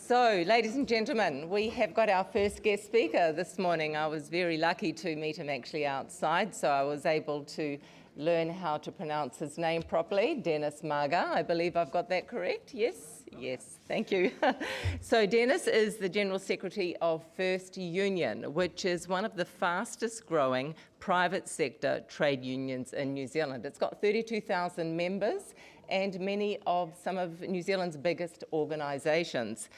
So, ladies and gentlemen, we have got our first guest speaker this morning. I was very lucky to meet him actually outside, so I was able to learn how to pronounce his name properly, Dennis Maga. I believe I've got that correct, yes? Yes, thank you. So Dennis is the General Secretary of First Union, which is one of the fastest growing private sector trade unions in New Zealand. It's got 32,000 members and some of New Zealand's biggest organisations.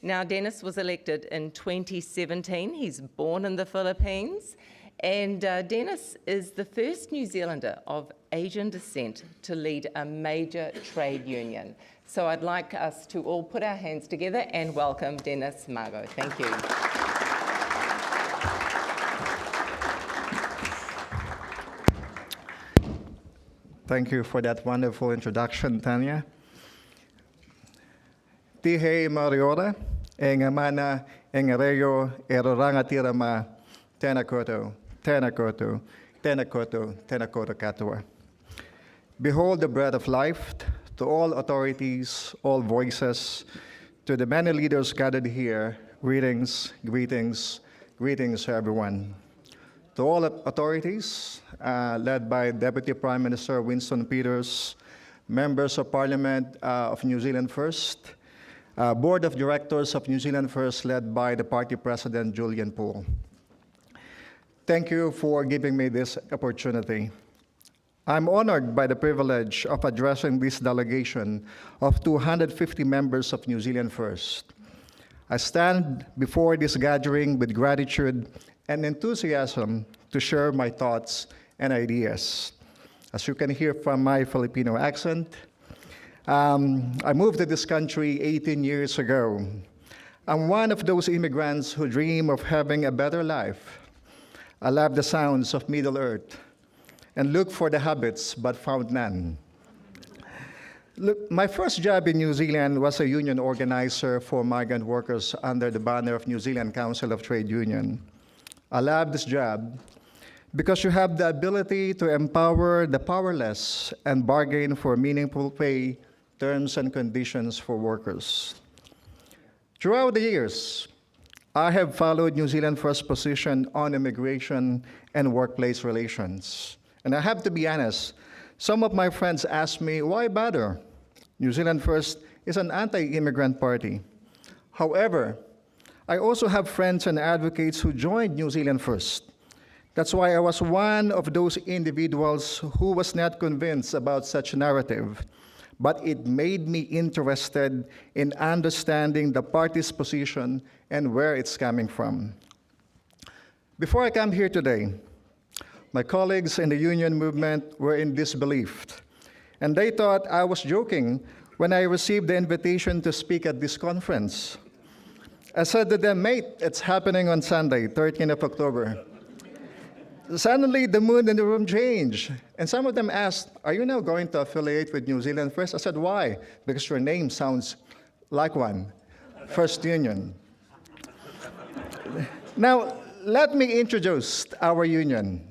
Now, Dennis was elected in 2017. He's born in the Philippines. And Dennis is the first New Zealander of Asian descent to lead a major trade union. So I'd like us to all put our hands together and welcome Dennis Maga. Thank you. Thank you for that wonderful introduction, Tanya. Tihe Mariora, engamana, engareyo, erorangatirama, tenakoto. Tenakoto, tenakoto, tenakoto katua. Behold the bread of life to all authorities, all voices, to the many leaders gathered here, greetings, greetings, greetings to everyone. To all authorities, led by Deputy Prime Minister Winston Peters, members of Parliament of New Zealand First, Board of Directors of New Zealand First, led by the party president, Julian Poole. Thank you for giving me this opportunity. I'm honored by the privilege of addressing this delegation of 250 members of New Zealand First. I stand before this gathering with gratitude and enthusiasm to share my thoughts and ideas. As you can hear from my Filipino accent, I moved to this country 18 years ago. I'm one of those immigrants who dream of having a better life. I love the sounds of Middle Earth and look for the habits but found none. Look, my first job in New Zealand was a union organizer for migrant workers under the banner of New Zealand Council of Trade Union. I love this job because you have the ability to empower the powerless and bargain for meaningful pay, terms, and conditions for workers. Throughout the years, I have followed New Zealand First's position on immigration and workplace relations. And I have to be honest, some of my friends ask me, why bother? New Zealand First is an anti-immigrant party. However, I also have friends and advocates who joined New Zealand First. That's why I was one of those individuals who was not convinced about such narrative, but it made me interested in understanding the party's position and where it's coming from. Before I come here today, my colleagues in the union movement were in disbelief, and they thought I was joking when I received the invitation to speak at this conference. I said to them, mate, it's happening on Sunday, 13th of October. Suddenly, the mood in the room changed, and some of them asked, are you now going to affiliate with New Zealand First? I said, why? Because your name sounds like one, First Union. Now, let me introduce our union.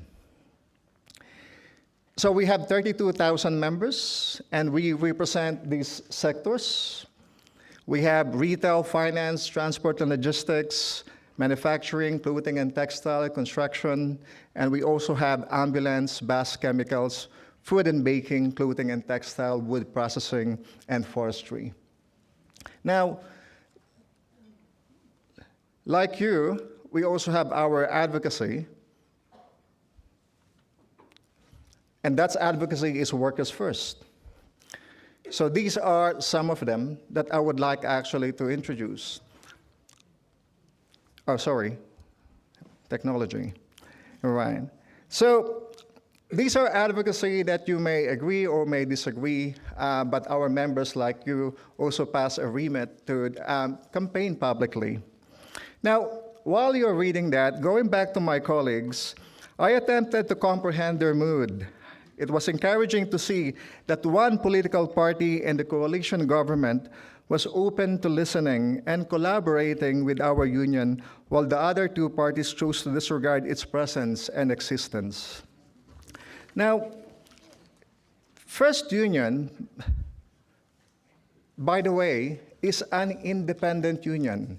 So we have 32,000 members, and we represent these sectors. We have retail, finance, transport and logistics, manufacturing, clothing and textile, construction, and we also have ambulance, bus, chemicals, food and baking, clothing and textile, wood processing, and forestry. Now, like you, we also have our advocacy, and that advocacy is workers first. So these are some of them that I would like actually to introduce. Oh, sorry, technology. All right. So these are advocacy that you may agree or may disagree, but our members like you also pass a remit to campaign publicly. Now, while you're reading that, going back to my colleagues, I attempted to comprehend their mood. It was encouraging to see that one political party in the coalition government was open to listening and collaborating with our union, while the other two parties chose to disregard its presence and existence. Now, First Union, by the way, is an independent union.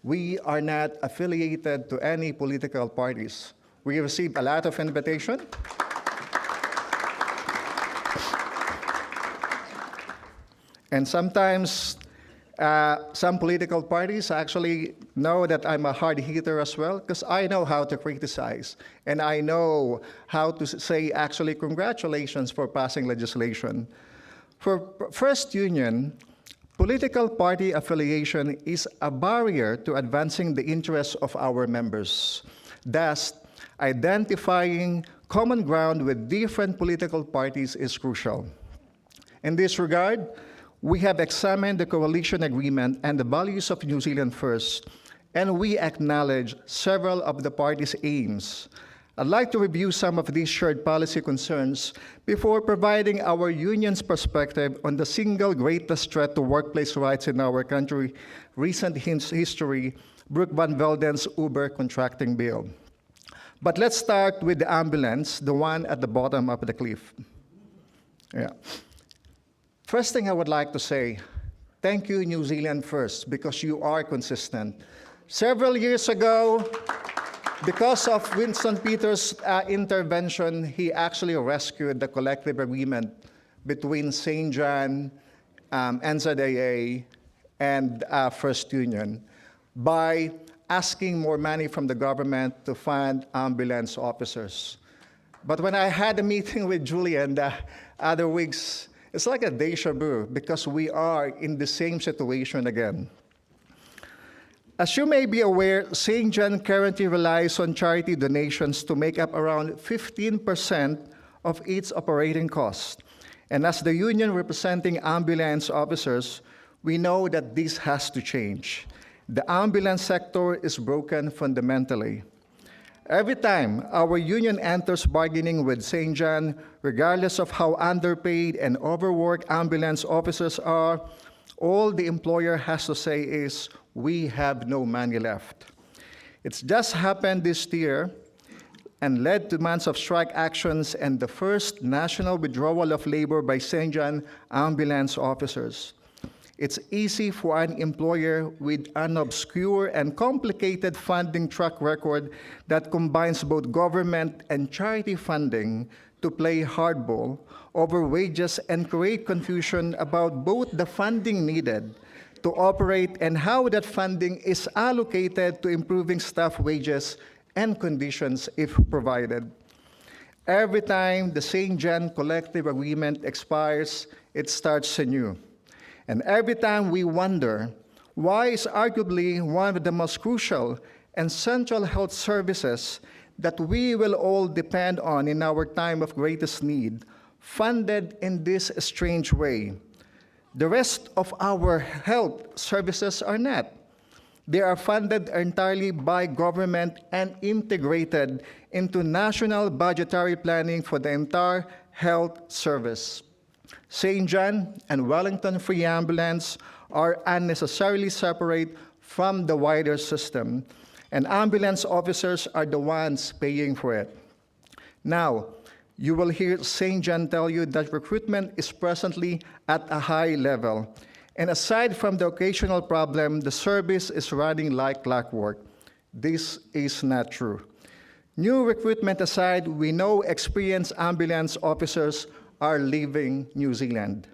We are not affiliated to any political parties. We received a lot of invitation. And sometimes some political parties actually know that I'm a hard hitter as well, because I know how to criticize. And I know how to say, actually, congratulations for passing legislation. For First Union, political party affiliation is a barrier to advancing the interests of our members. Thus, identifying common ground with different political parties is crucial. In this regard, we have examined the coalition agreement and the values of New Zealand First, and we acknowledge several of the party's aims. I'd like to review some of these shared policy concerns before providing our union's perspective on the single greatest threat to workplace rights in our country, recent history, Brooke Van Velden's Uber contracting bill. But let's start with the ambulance, the one at the bottom of the cliff. Yeah. First thing I would like to say, thank you, New Zealand First, because you are consistent. Several years ago, because of Winston Peters' intervention, he actually rescued the collective agreement between St. John, NZAA, and First Union by asking more money from the government to fund ambulance officers. But when I had a meeting with Julian the other weeks, it's like a deja vu, because we are in the same situation again. As you may be aware, St. John currently relies on charity donations to make up around 15% of its operating costs. And as the union representing ambulance officers, we know that this has to change. The ambulance sector is broken fundamentally. Every time our union enters bargaining with St. John, regardless of how underpaid and overworked ambulance officers are, all the employer has to say is, we have no money left. It's just happened this year and led to months of strike actions and the first national withdrawal of labor by St. John ambulance officers. It's easy for an employer with an obscure and complicated funding track record that combines both government and charity funding to play hardball over wages and create confusion about both the funding needed to operate and how that funding is allocated to improving staff wages and conditions if provided. Every time the St. John collective agreement expires, it starts anew. And every time we wonder, why is arguably one of the most crucial and central health services that we will all depend on in our time of greatest need, funded in this strange way? The rest of our health services are not. They are funded entirely by government and integrated into national budgetary planning for the entire health service. St. John and Wellington Free Ambulance are unnecessarily separate from the wider system, and ambulance officers are the ones paying for it. Now, you will hear St. John tell you that recruitment is presently at a high level, and aside from the occasional problem, the service is running like clockwork. This is not true. New recruitment aside, we know experienced ambulance officers are leaving New Zealand.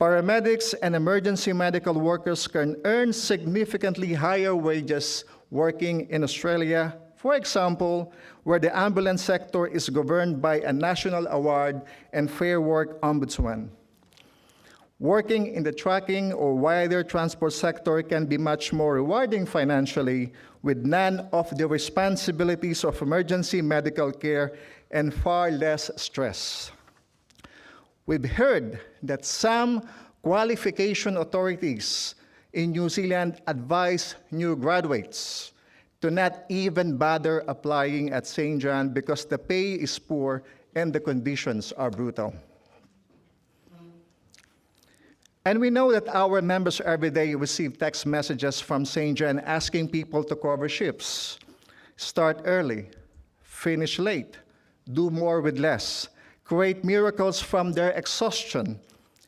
Paramedics and emergency medical workers can earn significantly higher wages working in Australia, for example, where the ambulance sector is governed by a national award and Fair Work Ombudsman. Working in the trucking or wider transport sector can be much more rewarding financially, with none of the responsibilities of emergency medical care and far less stress. We've heard that some qualification authorities in New Zealand advise new graduates to not even bother applying at St. John because the pay is poor and the conditions are brutal. And we know that our members every day receive text messages from St. John asking people to cover shifts, start early, finish late, do more with less, create miracles from their exhaustion.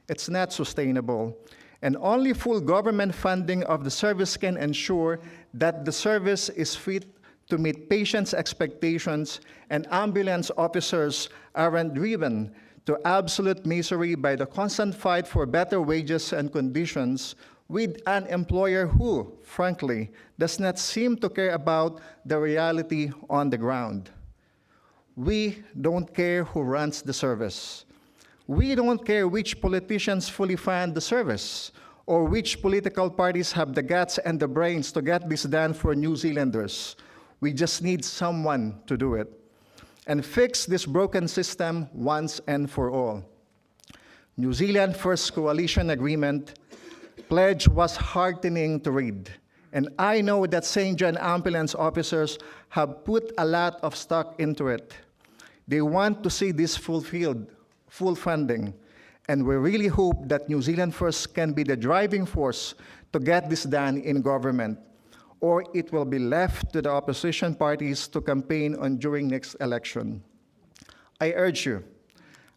It's not sustainable. And only full government funding of the service can ensure that the service is fit to meet patients' expectations and ambulance officers aren't driven to absolute misery by the constant fight for better wages and conditions with an employer who, frankly, does not seem to care about the reality on the ground. We don't care who runs the service. We don't care which politicians fully fund the service or which political parties have the guts and the brains to get this done for New Zealanders. We just need someone to do it and fix this broken system once and for all. New Zealand First Coalition Agreement pledge was heartening to read. And I know that St. John ambulance officers have put a lot of stock into it. They want to see this fulfilled, full funding. And we really hope that New Zealand First can be the driving force to get this done in government, or it will be left to the opposition parties to campaign on during next election. I urge you,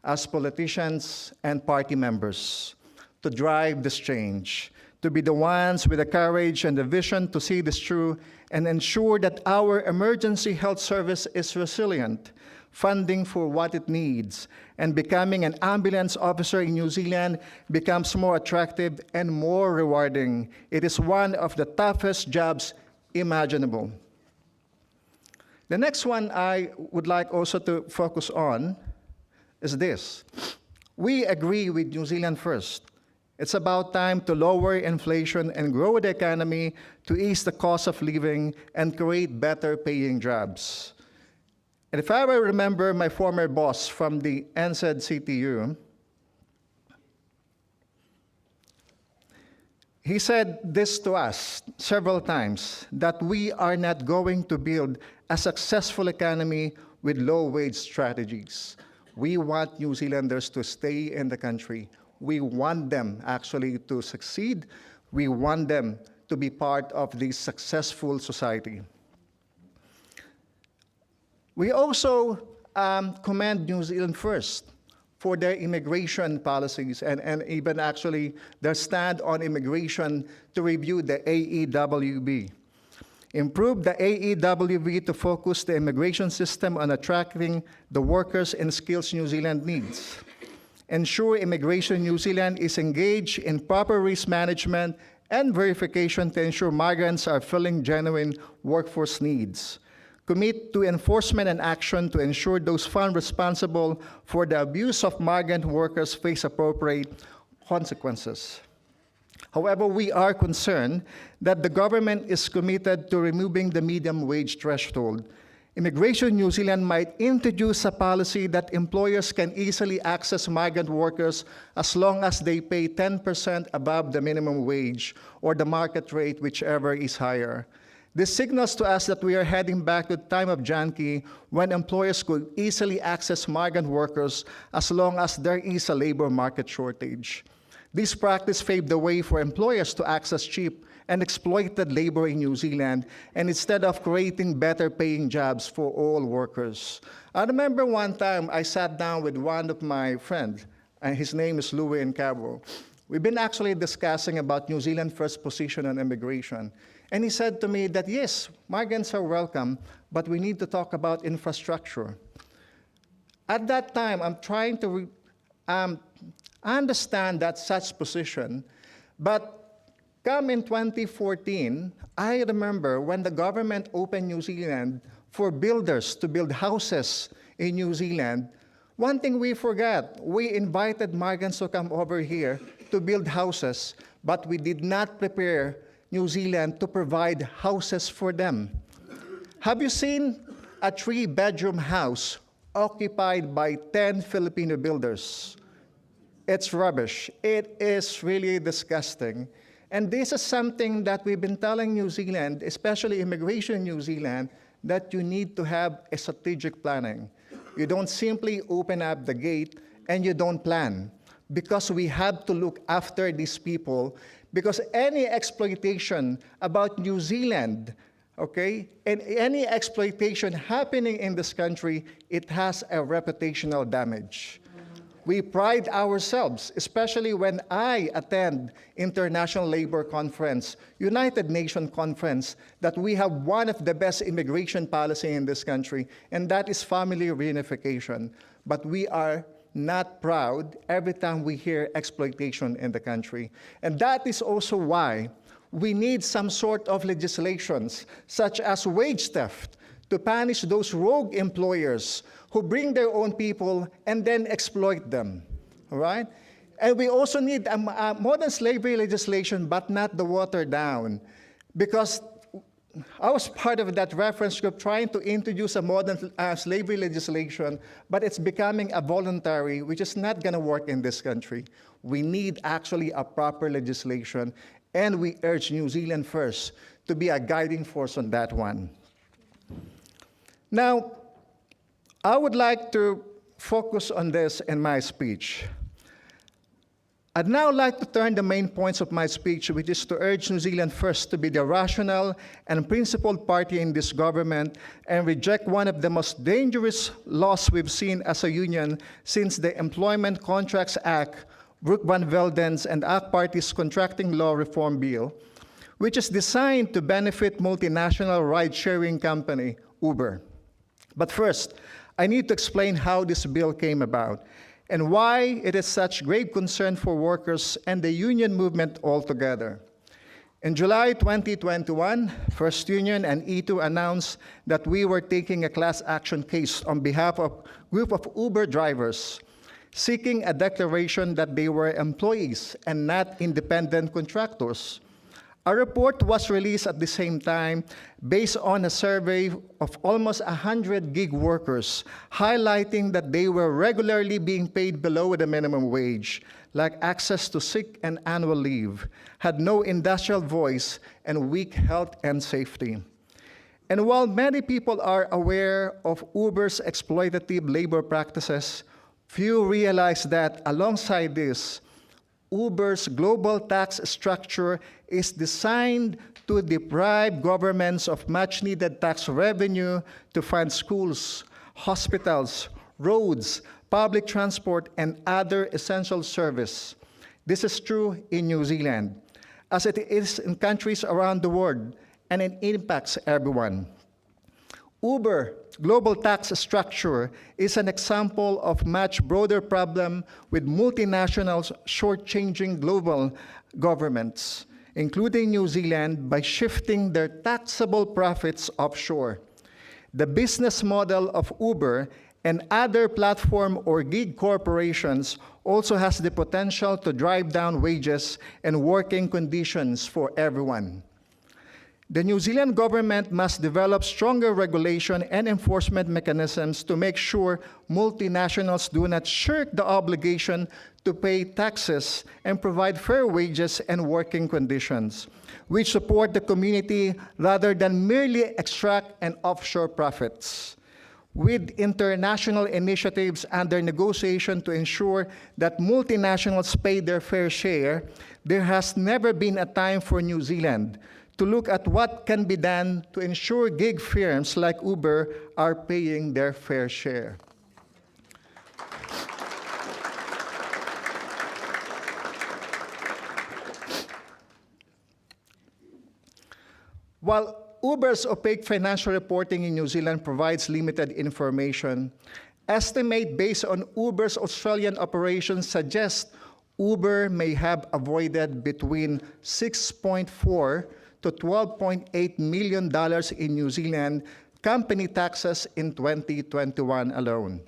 as politicians and party members, to drive this change, to be the ones with the courage and the vision to see this through and ensure that our emergency health service is resilient, funding for what it needs, and becoming an ambulance officer in New Zealand becomes more attractive and more rewarding. It is one of the toughest jobs imaginable. The next one I would like also to focus on is this. We agree with New Zealand First. It's about time to lower inflation and grow the economy to ease the cost of living and create better paying jobs. And if I remember my former boss from the NZCTU, he said this to us several times, that we are not going to build a successful economy with low-wage strategies. We want New Zealanders to stay in the country. We want them actually to succeed. We want them to be part of this successful society. We also commend New Zealand First for their immigration policies and even actually their stand on immigration to review the AEWB. Improve the AEWB to focus the immigration system on attracting the workers and skills New Zealand needs. Ensure Immigration New Zealand is engaged in proper risk management and verification to ensure migrants are filling genuine workforce needs. Commit to enforcement and action to ensure those found responsible for the abuse of migrant workers face appropriate consequences. However, we are concerned that the government is committed to removing the minimum wage threshold. Immigration New Zealand might introduce a policy that employers can easily access migrant workers as long as they pay 10% above the minimum wage or the market rate, whichever is higher. This signals to us that we are heading back to the time of Janki when employers could easily access migrant workers as long as there is a labor market shortage. This practice paved the way for employers to access cheap and exploited labor in New Zealand, and instead of creating better paying jobs for all workers. I remember one time I sat down with one of my friends, and his name is Louis Cabo. We've been actually discussing about New Zealand First position on immigration. And he said to me that yes, migrants are welcome, but we need to talk about infrastructure. At that time, I'm trying to understand that such position, but come in 2014, I remember when the government opened New Zealand for builders to build houses in New Zealand, one thing we forgot, we invited migrants to come over here to build houses, but we did not prepare New Zealand to provide houses for them. Have you seen a 3-bedroom house occupied by 10 Filipino builders? It's rubbish. It is really disgusting. And this is something that we've been telling New Zealand, especially Immigration New Zealand, that you need to have a strategic planning. You don't simply open up the gate and you don't plan, because we have to look after these people, because any exploitation about New Zealand, okay, and any exploitation happening in this country, it has a reputational damage. We pride ourselves, especially when I attend International Labor Conference, United Nations Conference, that we have one of the best immigration policy in this country, and that is family reunification. But we are not proud every time we hear exploitation in the country. And that is also why we need some sort of legislations, such as wage theft, to punish those rogue employers who bring their own people and then exploit them, all right? And we also need a modern slavery legislation, but not the watered down, because I was part of that reference group trying to introduce a modern slavery legislation, but it's becoming a voluntary, which is not gonna work in this country. We need actually a proper legislation, and we urge New Zealand first to be a guiding force on that one. Now, I would like to focus on this in my speech. I'd now like to turn the main points of my speech, which is to urge New Zealand first to be the rational and principled party in this government and reject one of the most dangerous laws we've seen as a union since the Employment Contracts Act, Brooke Van Velden's and ACT Party's Contracting Law Reform Bill, which is designed to benefit multinational ride-sharing company, Uber. But first, I need to explain how this bill came about and why it is such grave concern for workers and the union movement altogether. In July 2021, First Union and E2 announced that we were taking a class action case on behalf of a group of Uber drivers, seeking a declaration that they were employees and not independent contractors. A report was released at the same time based on a survey of almost 100 gig workers, highlighting that they were regularly being paid below the minimum wage, lacked access to sick and annual leave, had no industrial voice, and weak health and safety. And while many people are aware of Uber's exploitative labor practices, few realize that alongside this, Uber's global tax structure is designed to deprive governments of much-needed tax revenue to fund schools, hospitals, roads, public transport, and other essential service. This is true in New Zealand, as it is in countries around the world, and it impacts everyone. Uber global tax structure is an example of much broader problem with multinationals shortchanging global governments, including New Zealand, by shifting their taxable profits offshore. The business model of Uber and other platform or gig corporations also has the potential to drive down wages and working conditions for everyone. The New Zealand government must develop stronger regulation and enforcement mechanisms to make sure multinationals do not shirk the obligation to pay taxes and provide fair wages and working conditions, which support the community rather than merely extract and offshore profits. With international initiatives under negotiation to ensure that multinationals pay their fair share, there has never been a time for New Zealand to look at what can be done to ensure gig firms like Uber are paying their fair share. While Uber's opaque financial reporting in New Zealand provides limited information, estimates based on Uber's Australian operations suggest Uber may have avoided between $6.4 to $12.8 million in New Zealand company taxes in 2021 alone.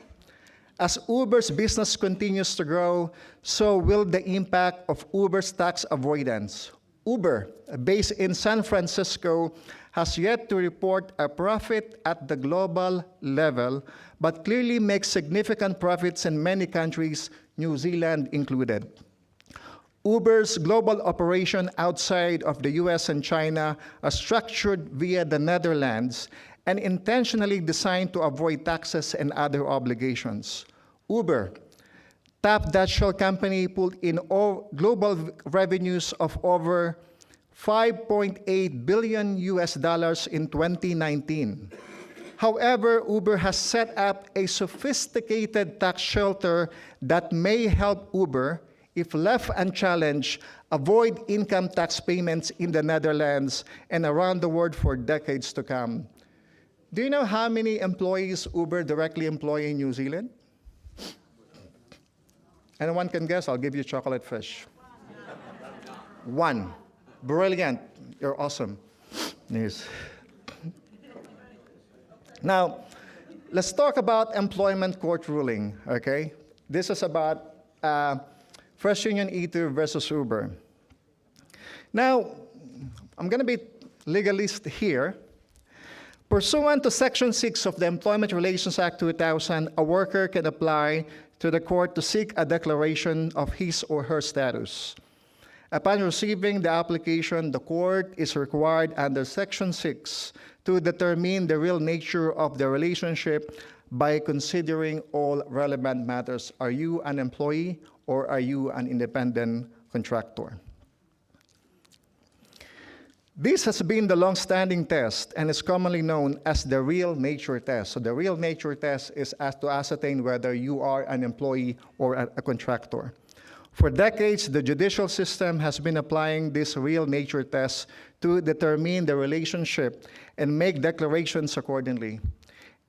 As Uber's business continues to grow, so will the impact of Uber's tax avoidance. Uber, based in San Francisco, has yet to report a profit at the global level, but clearly makes significant profits in many countries, New Zealand included. Uber's global operation outside of the US and China are structured via the Netherlands and intentionally designed to avoid taxes and other obligations. Uber, top Dutch shell company, pulled in global revenues of over $5.8 billion in 2019. However, Uber has set up a sophisticated tax shelter that may help Uber, if left unchallenged, avoid income tax payments in the Netherlands and around the world for decades to come. Do you know how many employees Uber directly employ in New Zealand? Anyone can guess? I'll give you chocolate fish. One. Brilliant. You're awesome. Yes. Now, let's talk about employment court ruling, okay? This is about Fresh Union E2 versus Uber. Now, I'm going to be legalist here. Pursuant to Section 6 of the Employment Relations Act 2000, a worker can apply to the court to seek a declaration of his or her status. Upon receiving the application, the court is required under Section 6 to determine the real nature of the relationship by considering all relevant matters. Are you an employee or are you an independent contractor? This has been the long-standing test and is commonly known as the real nature test. So the real nature test is as to ascertain whether you are an employee or a contractor. For decades, the judicial system has been applying this real nature test to determine the relationship and make declarations accordingly.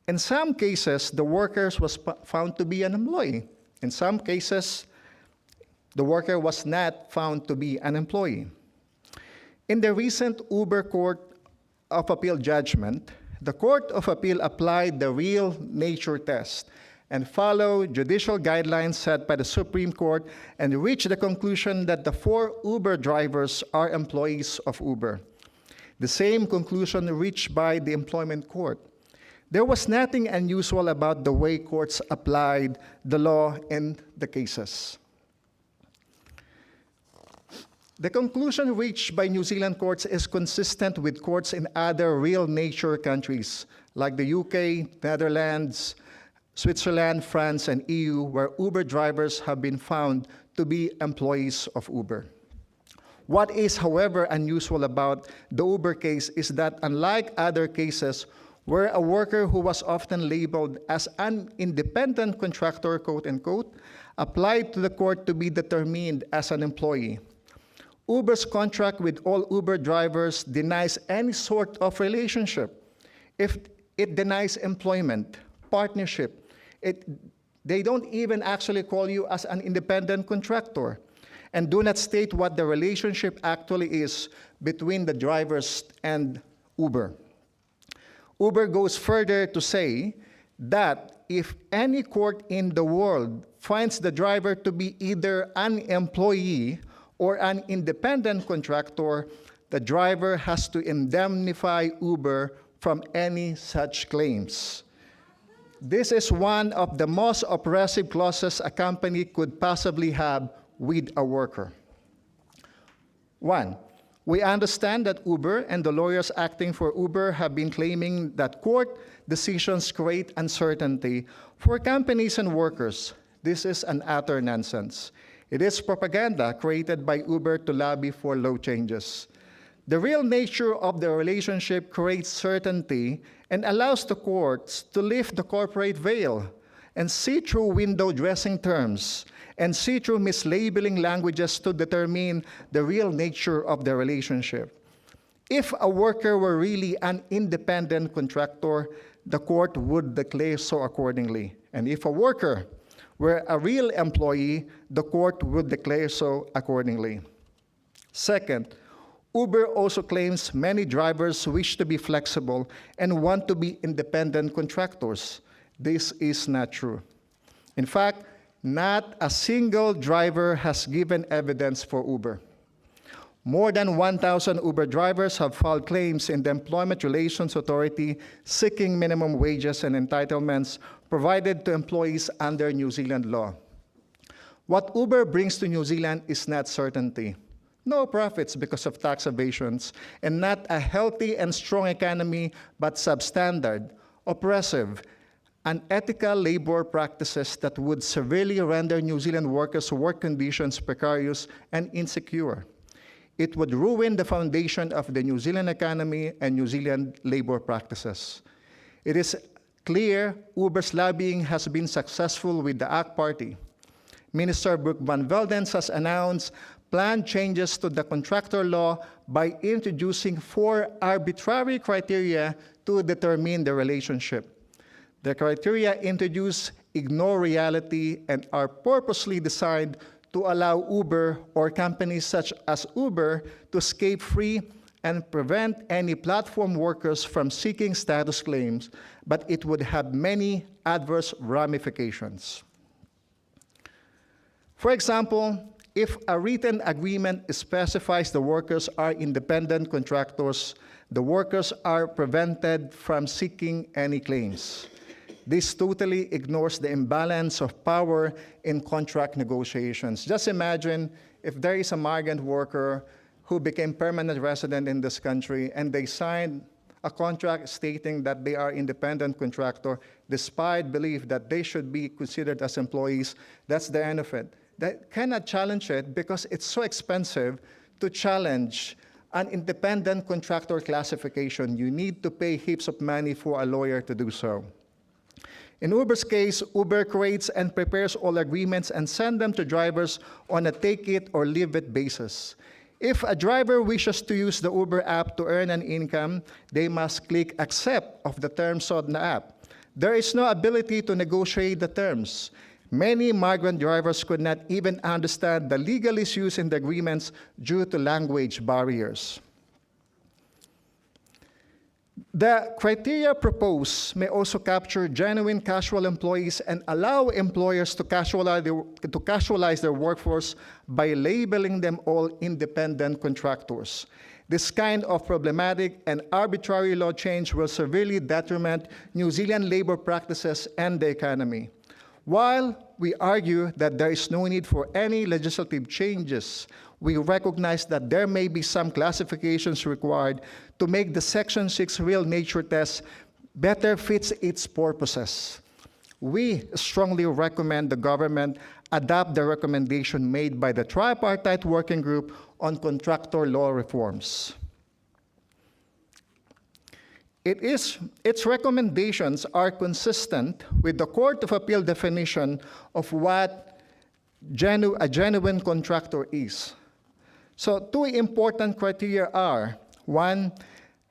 In some cases, the worker was found to be an employee. In some cases, the worker was not found to be an employee. In the recent Uber Court of Appeal judgment, the Court of Appeal applied the real nature test and followed judicial guidelines set by the Supreme Court and reached the conclusion that the 4 Uber drivers are employees of Uber. The same conclusion reached by the Employment Court. There was nothing unusual about the way courts applied the law in the cases. The conclusion reached by New Zealand courts is consistent with courts in other real nature countries like the UK, Netherlands, Switzerland, France, and EU, where Uber drivers have been found to be employees of Uber. What is, however, unusual about the Uber case is that unlike other cases where a worker who was often labeled as an independent contractor, quote unquote, applied to the court to be determined as an employee, Uber's contract with all Uber drivers denies any sort of relationship. If it denies employment, partnership, they don't even actually call you as an independent contractor and do not state what the relationship actually is between the drivers and Uber. Uber goes further to say that if any court in the world finds the driver to be either an employee or an independent contractor, the driver has to indemnify Uber from any such claims. This is one of the most oppressive clauses a company could possibly have with a worker. 1, we understand that Uber and the lawyers acting for Uber have been claiming that court decisions create uncertainty for companies and workers. This is an utter nonsense. It is propaganda created by Uber to lobby for law changes. The real nature of the relationship creates certainty and allows the courts to lift the corporate veil and see through window dressing terms and see through mislabeling languages to determine the real nature of the relationship. If a worker were really an independent contractor, the court would declare so accordingly. And if a worker were a real employee, the court would declare so accordingly. Second, Uber also claims many drivers wish to be flexible and want to be independent contractors. This is not true. In fact, not a single driver has given evidence for Uber. More than 1,000 Uber drivers have filed claims in the Employment Relations Authority seeking minimum wages and entitlements provided to employees under New Zealand law. What Uber brings to New Zealand is not certainty, no profits because of tax evasions, and not a healthy and strong economy, but substandard, oppressive, unethical labor practices that would severely render New Zealand workers' work conditions precarious and insecure. It would ruin the foundation of the New Zealand economy and New Zealand labor practices. It is clear Uber's lobbying has been successful with the ACT Party. Minister Brooke Van Veldens has announced planned changes to the contractor law by introducing 4 arbitrary criteria to determine the relationship. The criteria introduced ignore reality and are purposely designed to allow Uber or companies such as Uber to escape free and prevent any platform workers from seeking status claims, but it would have many adverse ramifications. For example, if a written agreement specifies the workers are independent contractors, the workers are prevented from seeking any claims. This totally ignores the imbalance of power in contract negotiations. Just imagine if there is a migrant worker who became permanent resident in this country and they signed a contract stating that they are independent contractor despite belief that they should be considered as employees. That's the end of it. They cannot challenge it because it's so expensive to challenge an independent contractor classification. You need to pay heaps of money for a lawyer to do so. In Uber's case, Uber creates and prepares all agreements and sends them to drivers on a take-it-or-leave-it basis. If a driver wishes to use the Uber app to earn an income, they must click accept of the terms on the app. There is no ability to negotiate the terms. Many migrant drivers could not even understand the legal issues in the agreements due to language barriers. The criteria proposed may also capture genuine casual employees and allow employers to casualize their workforce by labeling them all independent contractors. This kind of problematic and arbitrary law change will severely detriment New Zealand labor practices and the economy. While we argue that there is no need for any legislative changes, we recognize that there may be some classifications required to make the Section 6 real nature test better fits its purposes. We strongly recommend the government adopt the recommendation made by the Tripartite Working Group on Contractor Law Reforms. Its recommendations are consistent with the Court of Appeal definition of what a genuine contractor is. So 2 important criteria are, 1,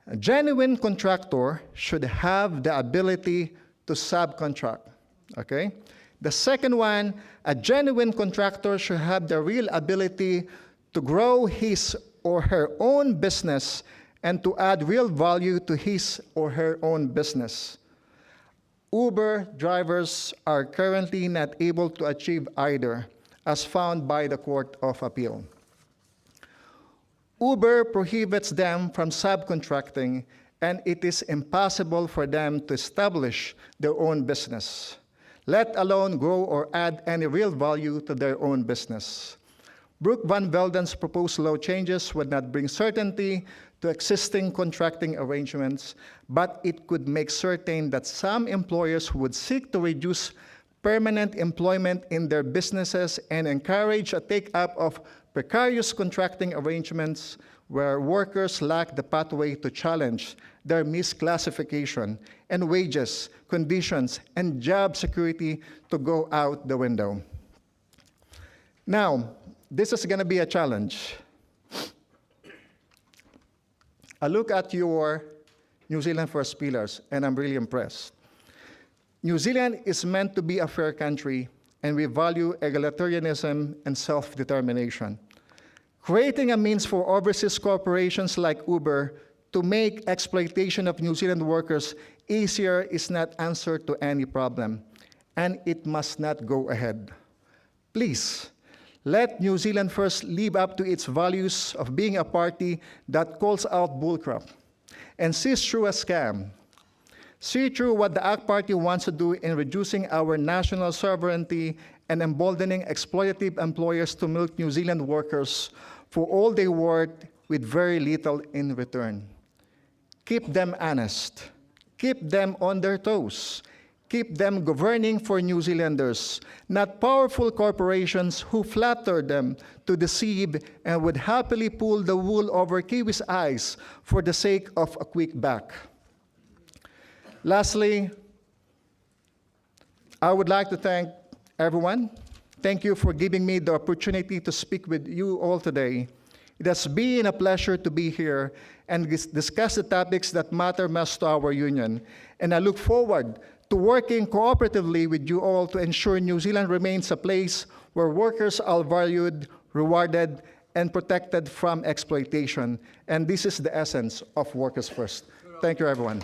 a genuine contractor should have the ability to subcontract, okay? The second one, a genuine contractor should have the real ability to grow his or her own business and to add real value to his or her own business. Uber drivers are currently not able to achieve either, as found by the Court of Appeal. Uber prohibits them from subcontracting, and it is impossible for them to establish their own business, let alone grow or add any real value to their own business. Brooke Van Veldens' proposed law changes would not bring certainty to existing contracting arrangements, but it could make certain that some employers would seek to reduce permanent employment in their businesses and encourage a take-up of precarious contracting arrangements where workers lack the pathway to challenge their misclassification and wages, conditions, and job security to go out the window. Now, this is going to be a challenge. I look at your New Zealand First Pillars, and I'm really impressed. New Zealand is meant to be a fair country, and we value egalitarianism and self-determination. Creating a means for overseas corporations like Uber to make exploitation of New Zealand workers easier is not answer to any problem, and it must not go ahead. Please, let New Zealand First live up to its values of being a party that calls out bullcrap and sees through a scam. See through what the ACT Party wants to do in reducing our national sovereignty and emboldening exploitative employers to milk New Zealand workers for all they worth with very little in return. Keep them honest. Keep them on their toes. Keep them governing for New Zealanders, not powerful corporations who flatter them to deceive and would happily pull the wool over Kiwis' eyes for the sake of a quick buck. Lastly, I would like to thank everyone. Thank you for giving me the opportunity to speak with you all today. It has been a pleasure to be here and discuss the topics that matter most to our union. And I look forward to working cooperatively with you all to ensure New Zealand remains a place where workers are valued, rewarded, and protected from exploitation. And this is the essence of Workers First. Thank you, everyone.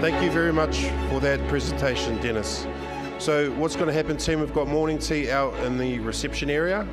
Thank you very much for that presentation, Dennis. So what's going to happen, team, we've got morning tea out in the reception area.